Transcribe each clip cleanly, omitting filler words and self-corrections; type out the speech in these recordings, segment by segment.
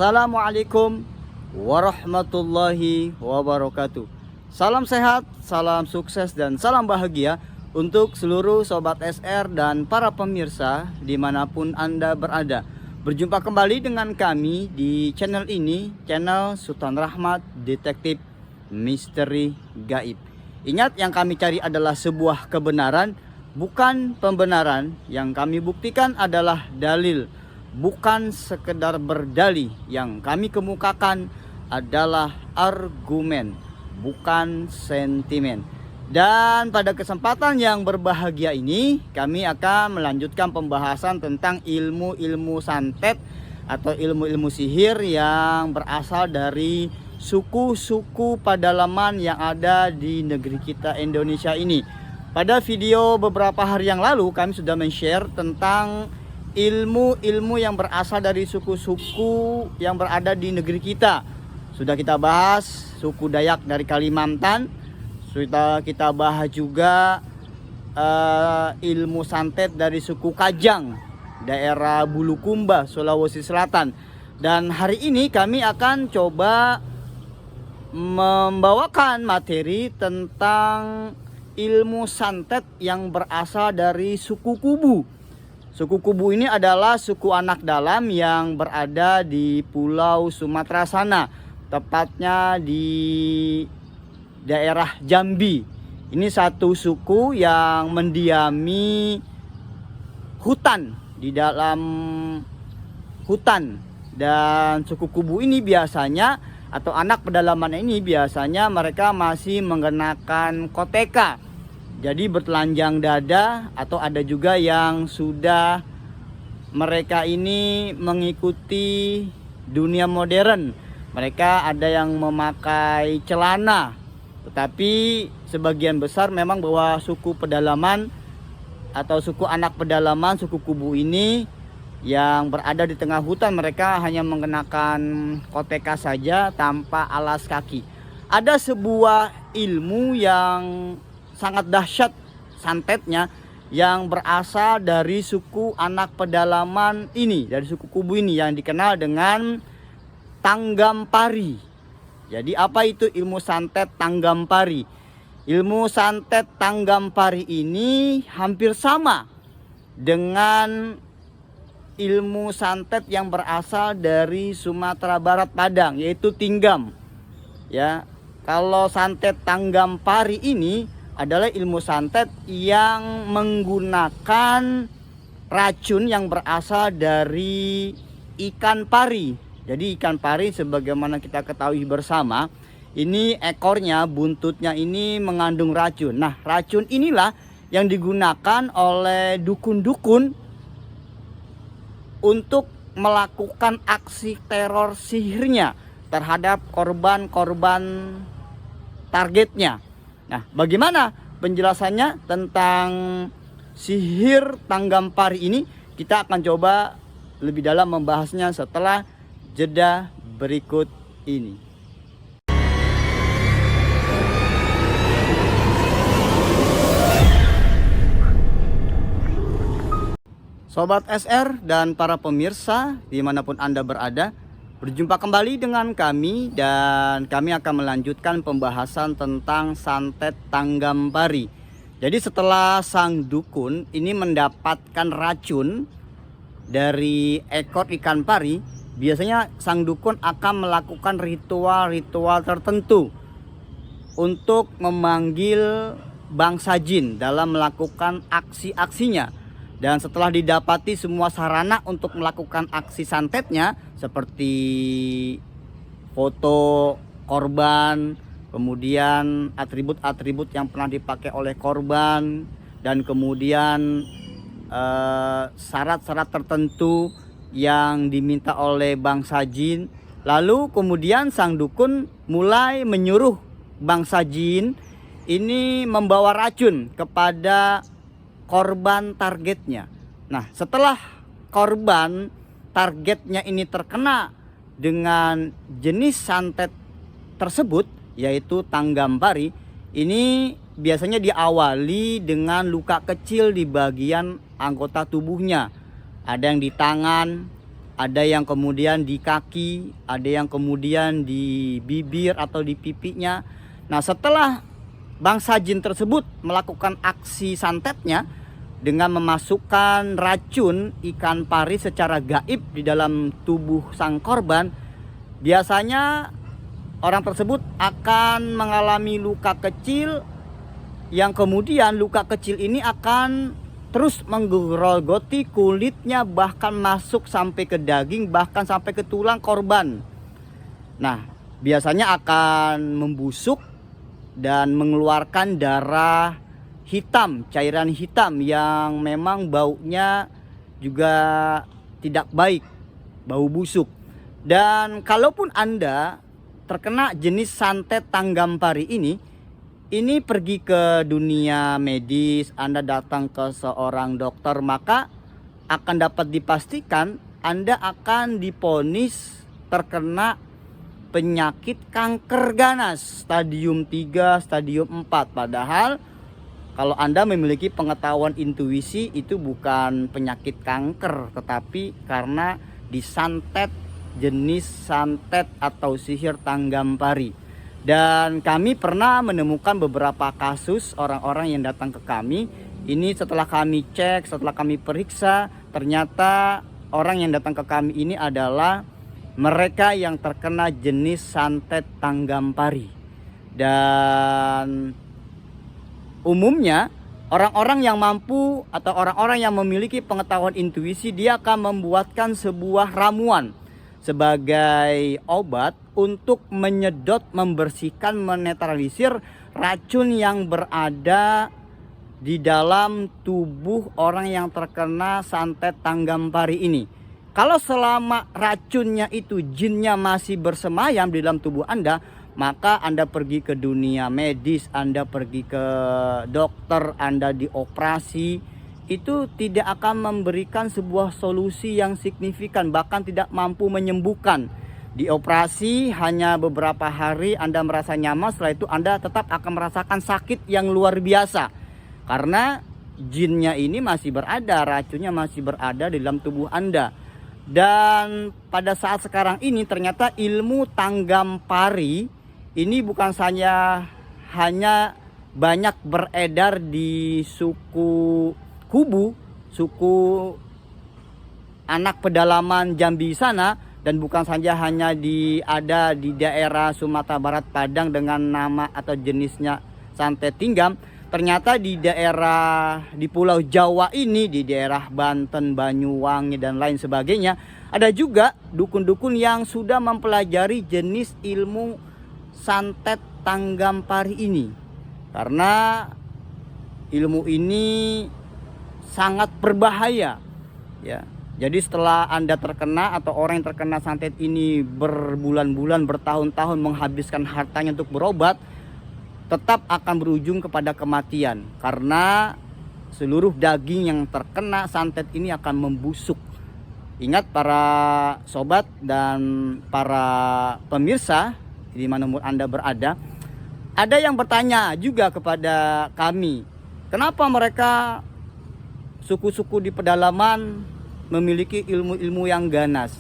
Assalamualaikum warahmatullahi wabarakatuh. Salam sehat, salam sukses, dan salam bahagia untuk seluruh Sobat SR dan para pemirsa dimanapun Anda berada. Berjumpa kembali dengan kami di channel ini, channel Sultan Rahmat Detektif Misteri Gaib. Ingat, yang kami cari adalah sebuah kebenaran, bukan pembenaran. Yang kami buktikan adalah dalil, bukan sekedar berdalih. Yang kami kemukakan adalah argumen, bukan sentimen. Dan pada kesempatan yang berbahagia ini, kami akan melanjutkan pembahasan tentang ilmu-ilmu santet atau ilmu-ilmu sihir yang berasal dari suku-suku pedalaman yang ada di negeri kita Indonesia ini. Pada video beberapa hari yang lalu, kami sudah men-share tentang ilmu-ilmu yang berasal dari suku-suku yang berada di negeri kita. Sudah kita bahas suku Dayak dari Kalimantan. Sudah kita bahas juga ilmu santet dari suku Kajang, daerah Bulukumba, Sulawesi Selatan. Dan hari ini kami akan coba membawakan materi tentang ilmu santet yang berasal dari suku Kubu. Suku Kubu ini adalah suku anak dalam yang berada di Pulau Sumatera sana, tepatnya di daerah Jambi. Ini satu suku yang mendiami hutan, di dalam hutan. Dan suku Kubu ini biasanya, atau anak pedalaman ini biasanya mereka masih mengenakan koteka, jadi bertelanjang dada, atau ada juga yang sudah mereka ini mengikuti dunia modern. Mereka ada yang memakai celana. Tetapi sebagian besar memang bahwa suku pedalaman atau suku anak pedalaman, suku Kubu ini yang berada di tengah hutan, mereka hanya mengenakan koteka saja tanpa alas kaki. Ada sebuah ilmu yang sangat dahsyat santetnya yang berasal dari suku anak pedalaman ini, dari suku Kubu ini, yang dikenal dengan Tanggampari. Jadi apa itu ilmu santet Tanggampari? Ilmu santet Tanggampari ini hampir sama dengan ilmu santet yang berasal dari Sumatera Barat Padang, yaitu Tinggam. Ya, kalau santet Tanggampari ini adalah ilmu santet yang menggunakan racun yang berasal dari ikan pari. Jadi ikan pari, sebagaimana kita ketahui bersama, ini ekornya, buntutnya ini mengandung racun. Nah, racun inilah yang digunakan oleh dukun-dukun untuk melakukan aksi teror sihirnya terhadap korban-korban targetnya. Nah, bagaimana penjelasannya tentang sihir Tanggampari ini? Kita akan coba lebih dalam membahasnya setelah jeda berikut ini. Sobat SR dan para pemirsa dimanapun Anda berada, berjumpa kembali dengan kami, dan kami akan melanjutkan pembahasan tentang santet Tanggampari. Jadi setelah sang dukun ini mendapatkan racun dari ekor ikan pari, biasanya sang dukun akan melakukan ritual-ritual tertentu untuk memanggil bangsa jin dalam melakukan aksi-aksinya. Dan setelah didapati semua sarana untuk melakukan aksi santetnya, seperti foto korban, kemudian atribut-atribut yang pernah dipakai oleh korban, dan kemudian syarat-syarat tertentu yang diminta oleh bangsa jin. Lalu kemudian sang dukun mulai menyuruh bangsa jin ini membawa racun kepada korban targetnya. Nah, setelah korban targetnya ini terkena dengan jenis santet tersebut, yaitu Tanggampari, ini biasanya diawali dengan luka kecil di bagian anggota tubuhnya. Ada yang di tangan, ada yang kemudian di kaki, ada yang kemudian di bibir atau di pipinya. Nah, setelah bangsa jin tersebut melakukan aksi santetnya dengan memasukkan racun ikan pari secara gaib di dalam tubuh sang korban, biasanya orang tersebut akan mengalami luka kecil yang kemudian luka kecil ini akan terus menggerogoti kulitnya, bahkan masuk sampai ke daging, bahkan sampai ke tulang korban. Nah, biasanya akan membusuk dan mengeluarkan darah hitam, cairan hitam yang memang baunya juga tidak baik, bau busuk. Dan kalaupun Anda terkena jenis santet tanggam pari ini pergi ke dunia medis, Anda datang ke seorang dokter, maka akan dapat dipastikan Anda akan divonis terkena penyakit kanker ganas stadium 3, stadium 4. Padahal kalau Anda memiliki pengetahuan intuisi, itu bukan penyakit kanker, tetapi karena disantet jenis santet atau sihir tanggam pari. Dan kami pernah menemukan beberapa kasus orang-orang yang datang ke kami. Ini setelah kami cek, setelah kami periksa, ternyata orang yang datang ke kami ini adalah mereka yang terkena jenis santet tanggam pari. Dan umumnya orang-orang yang mampu atau orang-orang yang memiliki pengetahuan intuisi, dia akan membuatkan sebuah ramuan sebagai obat untuk menyedot, membersihkan, menetralisir racun yang berada di dalam tubuh orang yang terkena santet tanggam pari ini. Kalau selama racunnya itu, jinnya masih bersemayam di dalam tubuh Anda, maka Anda pergi ke dunia medis, Anda pergi ke dokter, Anda dioperasi, itu tidak akan memberikan sebuah solusi yang signifikan, bahkan tidak mampu menyembuhkan. Dioperasi hanya beberapa hari Anda merasa nyaman, setelah itu Anda tetap akan merasakan sakit yang luar biasa. Karena jinnya ini masih berada, racunnya masih berada di dalam tubuh Anda. Dan pada saat sekarang ini ternyata ilmu tanggam pari ini bukan saja hanya banyak beredar di suku Kubu, suku anak pedalaman Jambi sana, dan bukan saja hanya ada di daerah Sumatera Barat Padang dengan nama atau jenisnya santet tinggam. Ternyata di daerah di Pulau Jawa ini, di daerah Banten, Banyuwangi dan lain sebagainya, ada juga dukun-dukun yang sudah mempelajari jenis ilmu santet tanggam pari ini. Karena ilmu ini sangat berbahaya, ya. Jadi setelah Anda terkena atau orang yang terkena santet ini berbulan-bulan, bertahun-tahun menghabiskan hartanya untuk berobat, tetap akan berujung kepada kematian. Karena seluruh daging yang terkena santet ini akan membusuk. Ingat para sobat dan para pemirsa dimanapun Anda berada, ada yang bertanya juga kepada kami, kenapa mereka suku-suku di pedalaman memiliki ilmu-ilmu yang ganas.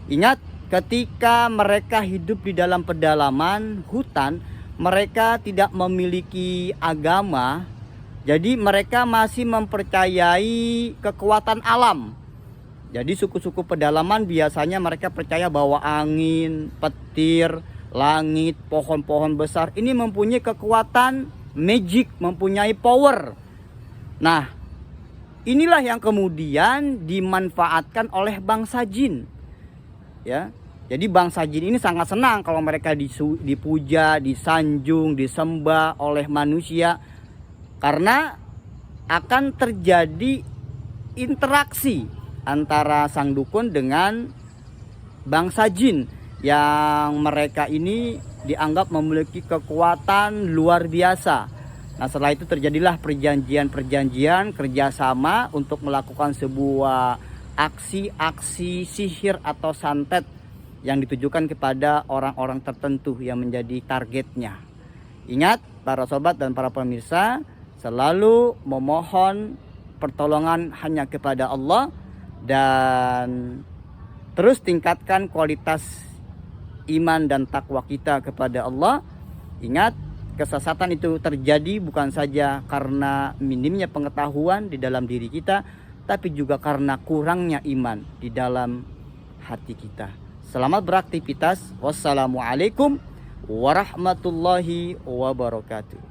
Ingat, ketika mereka hidup di dalam pedalaman, hutan, mereka tidak memiliki agama. Jadi mereka masih mempercayai kekuatan alam. Jadi suku-suku pedalaman biasanya mereka percaya bahwa angin, petir, langit, pohon-pohon besar ini mempunyai kekuatan magic, mempunyai power. Nah, inilah yang kemudian dimanfaatkan oleh bangsa jin. Ya. Jadi bangsa jin ini sangat senang kalau mereka dipuja, disanjung, disembah oleh manusia. Karena akan terjadi interaksi antara sang dukun dengan bangsa jin yang mereka ini dianggap memiliki kekuatan luar biasa. Nah, setelah itu terjadilah perjanjian-perjanjian kerjasama untuk melakukan sebuah aksi-aksi sihir atau santet yang ditujukan kepada orang-orang tertentu yang menjadi targetnya. Ingat para sobat dan para pemirsa, selalu memohon pertolongan hanya kepada Allah dan Terus tingkatkan kualitas iman dan takwa kita kepada Allah. Ingat, kesesatan itu terjadi bukan saja karena minimnya pengetahuan di dalam diri kita, tapi juga karena kurangnya iman di dalam hati kita. Selamat beraktivitas. Wassalamualaikum warahmatullahi wabarakatuh.